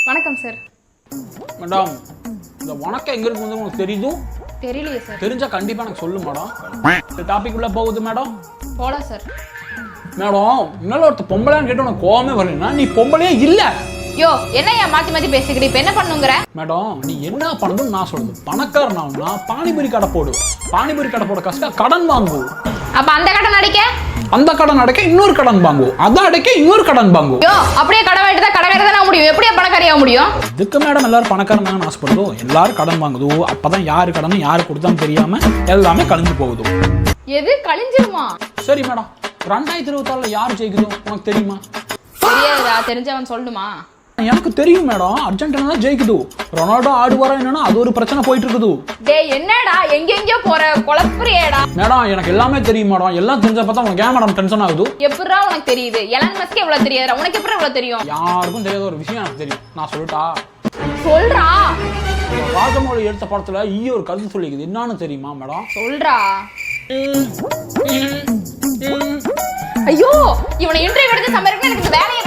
வணக்கம் sir. Madam, இந்த வணக்கம் எங்க இருக்கு உங்களுக்கு தெரியுது? தெரியலையே சார். தெரிஞ்சா கண்டிப்பா எனக்கு சொல்லு மேடம். இந்த டாபிக் உள்ள போகுது மேடம். போலாம் சார். மேடம், இன்னொரு ஒருத்த பொம்பளைன்னு கேட்டு உனக்கு கோவமே வரலன்னா நீ பொம்பளையே இல்ல. யோ, என்னையா மாத்தி மாத்தி பேசிக்கிட்டு இப்ப என்ன பண்ணுங்கற? மேடம், நீ என்ன பண்ணணும்னு நான் சொல்றது. பணக்காரனா பானிபூரி கடை போடு. பானிபூரி கடை போட கஷ்டம் கடன் வாங்கு. அப்ப அந்த கடன் அடைக்க? அந்த கடன் அடைக்க இன்னொரு கடன் வாங்கு. அத அடைக்க இன்னொரு கடன் வாங்கு. யோ, அப்படியே கடன் வாங்கிட்டு தான் கடைக்காரர் தான் முடியும். எப்படியே பணக்காரியா முடியும்? இதுக்கு மேடம் எல்லாரும் பணக்காரனான்னு ஆசைப்படுதோ? எல்லாரும் கடன் வாங்குதோ. அப்பதான் யாரு கடன் யாரு கொடுத்தான்னு தெரியாம எல்லாமே கழிஞ்சு போகுது. எது கழிஞ்சிருமா? சரி மேடம், 2026 யார் ஜெயிக்குதோ உனக்கு தெரியுமா? தெரியாதா? தெரிஞ்சவன் சொல்லணுமா? எனக்கு தெரியும் மேடம். அர்ஜென்டினா தான் ஜெயிக்குது. ரொனால்டோ ஆடுவாரா என்னன்னா அது ஒரு பிரச்சனை போயிட்டு இருக்குது. டேய், என்னடா எங்கெங்கயோ போற குழப்பறியேடா? மேடம், எனக்கு எல்லாமே தெரியும் மேடம். எல்லாம் தெரிஞ்ச பார்த்தா உனக்கு ஏன் மேடம் டென்ஷன் ஆகுது? எப்படிடா உனக்கு தெரியுது? எலான் மஸ்க் எவ்வளவு தெரியாதா? உனக்கு எப்படி எவ்வளவு தெரியும்? யாருக்கும் தெரியாத ஒரு விஷயம் எனக்கு தெரியும். நான் சொல்லட்டா? சொல்றா. ராஜமௌழி எடுத்த படத்துல ஒரு கருத்து சொல்லிக்குது. என்னன்னு தெரியுமா மேடம்? சொல்றா. ஐயோ, இவனை இன்டர்வியூ எடுத்து சமைக்கிறதுக்கு எனக்கு வேலையை